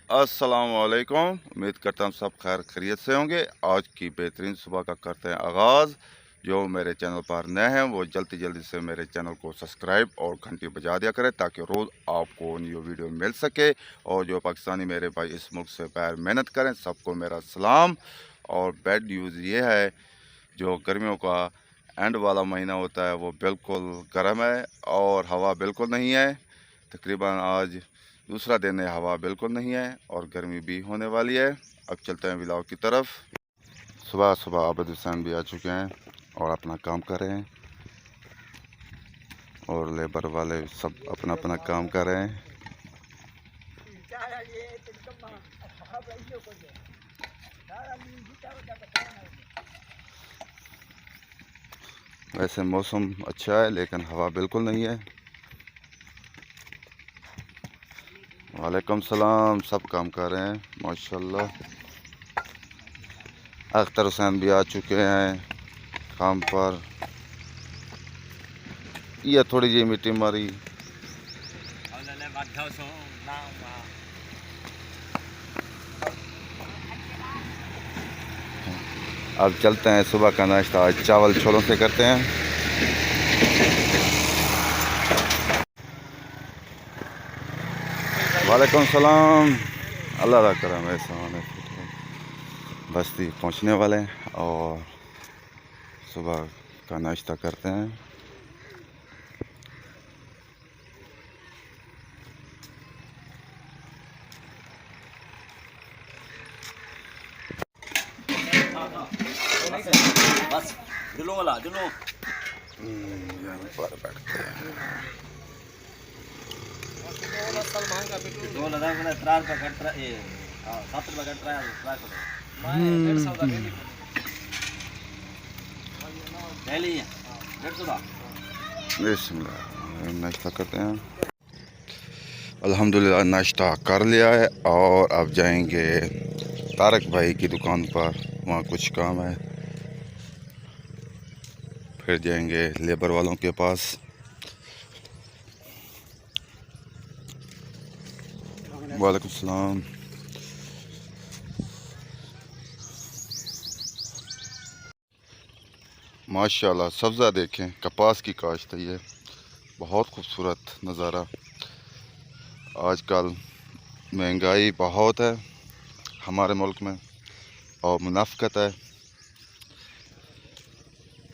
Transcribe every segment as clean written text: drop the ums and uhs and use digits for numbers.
अस्सलामुअलैकुम। उम्मीद करता हूँ सब खैर खैरियत से होंगे। आज की बेहतरीन सुबह का करते हैं आगाज़। जो मेरे चैनल पर नए हैं वो जल्दी जल्दी से मेरे चैनल को सब्सक्राइब और घंटी बजा दिया करें ताकि रोज़ आपको न्यू वीडियो मिल सके। और जो पाकिस्तानी मेरे भाई इस मुल्क से बाहर मेहनत करें सबको मेरा सलाम। और बैड न्यूज़ ये है, जो गर्मियों का एंड वाला महीना होता है वो बिल्कुल गर्म है और हवा बिल्कुल नहीं है। तकरीबन आज दूसरा दिन है, हवा बिल्कुल नहीं है और गर्मी भी होने वाली है। अब चलते हैं व्लॉग की तरफ। सुबह सुबह आबिद हुसैन भी आ चुके हैं और अपना काम कर रहे हैं और लेबर वाले सब अपना अपना काम कर रहे हैं। वैसे मौसम अच्छा है लेकिन हवा बिल्कुल नहीं है। वालेकुम सलाम। सब काम कर रहे हैं माशाल्लाह। अख्तर हुसैन भी आ चुके हैं काम पर। ये थोड़ी जी मिट्टी मारी। अब चलते हैं, सुबह का नाश्ता आज चावल छोलों से करते हैं। वालेकुम सलाम। अल्लाह का करम है, सामान बस्ती पहुंचने वाले हैं और सुबह का नाश्ता करते हैं। बस दिलो वाला दिलो यहीं पर बैठते हैं। सलमान का बिट्टू दो लगा मैंने 3 रुपए कट रहा है। हां 7 रुपए कट रहा है ट्राई करो। मैं 150 का डेली डेली 150 का। बिस्मिल्लाह, नाश्ता करते हैं। अल्हम्दुलिल्लाह नाश्ता कर लिया है और अब जाएंगे तारक भाई की दुकान पर, वहाँ कुछ काम है। फिर जाएंगे लेबर वालों के पास। वालेकुम सलाम। माशाल्लाह सब्ज़ा देखें, कपास की काश्त है ये, बहुत खूबसूरत नज़ारा। आजकल महंगाई बहुत है हमारे मुल्क में और मुनाफ़क़त है।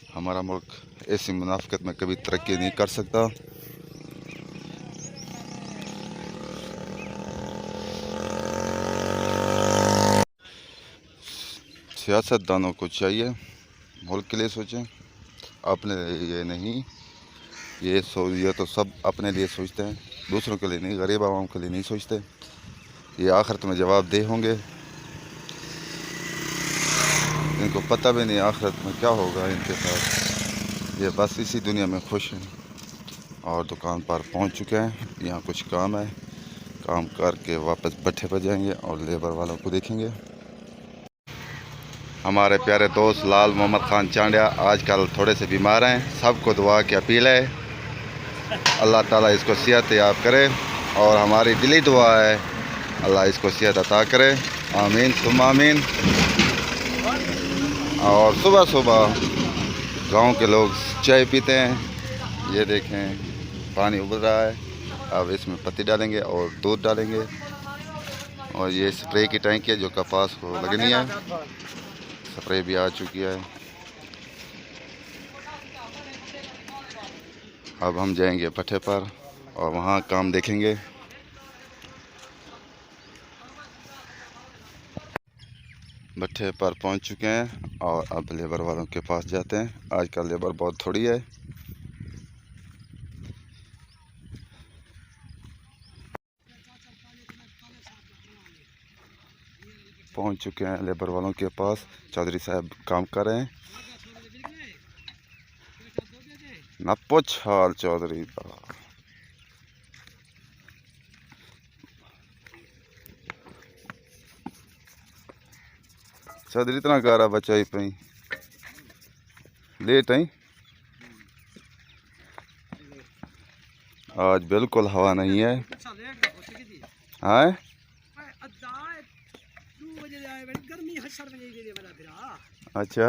हमारा मुल्क ऐसी मुनाफ़क़त में कभी तरक्की नहीं कर सकता। सियासतदानों को चाहिए मुल्क के लिए सोचें, अपने लिए नहीं। ये तो सब अपने लिए सोचते हैं, दूसरों के लिए नहीं, गरीब आवाम के लिए नहीं सोचते। ये आखिरत में जवाबदेह होंगे। इनको पता भी नहीं आखिरत में क्या होगा इनके साथ। ये बस इसी दुनिया में खुश हैं। और दुकान पर पहुंच चुके हैं, यहाँ कुछ काम है, काम करके वापस भट्ठे पर जाएंगे और लेबर वालों को देखेंगे। हमारे प्यारे दोस्त लाल मोहम्मद ख़ान चांडिया आजकल थोड़े से बीमार हैं। सबको दुआ की अपील है, अल्लाह ताला इसको सेहत याब करे और हमारी दिली दुआ है अल्लाह इसको सेहत अता करे। आमीन तुम आमीन। और सुबह सुबह गांव के लोग चाय पीते हैं। ये देखें पानी उबल रहा है, अब इसमें पत्ती डालेंगे और दूध डालेंगे। और ये स्प्रे की टैंकी है जो कपास को लगनी है, स्प्रे भी आ चुकी है। अब हम जाएंगे भट्ठे पर और वहाँ काम देखेंगे। भट्ठे पर पहुँच चुके हैं और अब लेबर वालों के पास जाते हैं। आजकल लेबर बहुत थोड़ी है। पहुँच चुके हैं लेबर वालों के पास। चौधरी साहब काम कर रहे हैं। न पूछ हाल चौधरी का। चौधरी इतना गारा बचाई पई लेट आई। आज बिल्कुल हवा नहीं है। हाँ अच्छा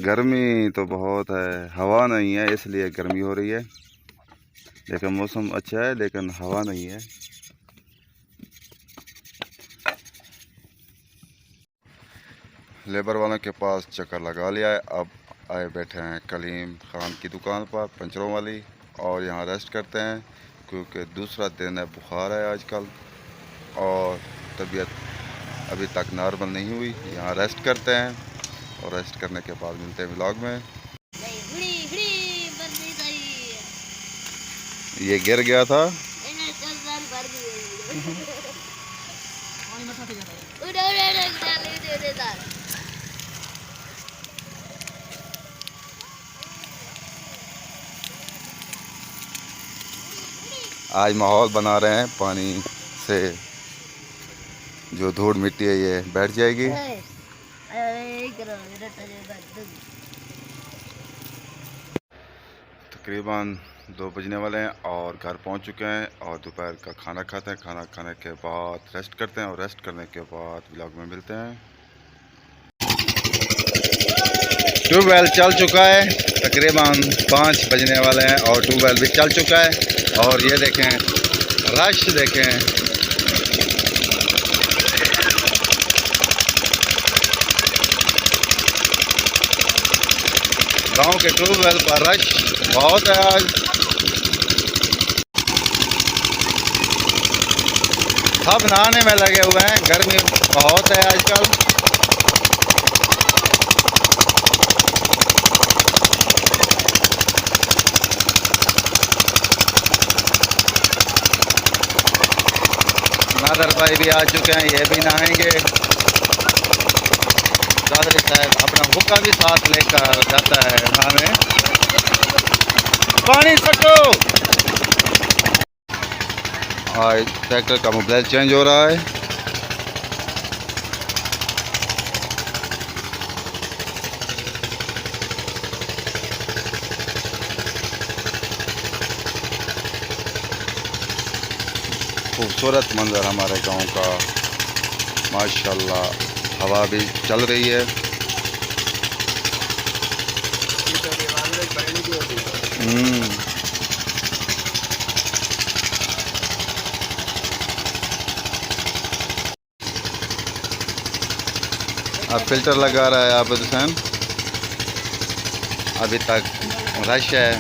गर्मी तो बहुत है, हवा नहीं है इसलिए गर्मी हो रही है। लेकिन मौसम अच्छा है लेकिन हवा नहीं है। लेबर वालों के पास चक्कर लगा लिया है। अब आए बैठे हैं कलीम खान की दुकान पर पंचरों वाली, और यहाँ रेस्ट करते हैं क्योंकि दूसरा दिन है, बुखार है आजकल और तबीयत अभी तक नॉर्मल नहीं हुई। यहाँ रेस्ट करते हैं और रेस्ट करने के बाद मिलते हैं व्लॉग में। ये गिर गया था। आज माहौल बना रहे हैं, पानी से जो धूड़ मिट्टी है ये बैठ जाएगी। तकरीबन 2 बजने वाले हैं और घर पहुंच चुके हैं और दोपहर का खाना खाते हैं। खाना खाने के बाद रेस्ट करते हैं और रेस्ट करने के बाद व्लॉग में मिलते हैं। ट्यूबवेल चल चुका है, तकरीबन 5 बजने वाले हैं और ट्यूबवेल भी चल चुका है। और ये देखें रश देखें, गांव के ट्यूबवेल पर रश बहुत है आज। सब नहाने में लगे हुए हैं, गर्मी बहुत है आजकल। नादर भाई भी आ चुके हैं, ये भी नहाएंगे। दादरी साहब अपना हुक्का भी साथ लेकर जाता है नहाने। पानी सको। आज ट्रैक्टर का मोबाइल चेंज हो रहा है। खूबसूरत मंजर हमारे गांव का, माशाल्लाह। हवा भी चल रही है। अब फिल्टर लगा रहा है आबिद हुसैन। अभी तक रश है।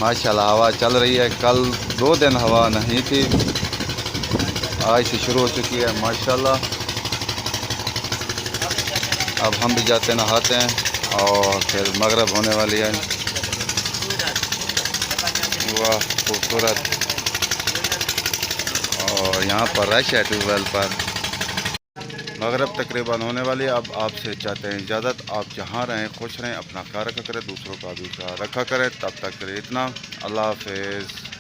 माशाल्लाह हवा चल रही है। कल 2 दिन हवा नहीं थी, आज से शुरू हो चुकी है माशाल्लाह। अब हम भी जाते नहाते हैं और फिर मगरिब होने वाली है। वाह खूबसूरत। और यहाँ पर रश है ट्यूबवेल पर। मगरिब तकरीबन होने वाली है। अब आपसे चाहते हैं इजाज़त। आप जहाँ रहें खुश रहें, अपना ख्याल रखा करें, दूसरों का भी ख्याल रखा करें। तब तक के लिए इतना, अल्लाह हाफिज़।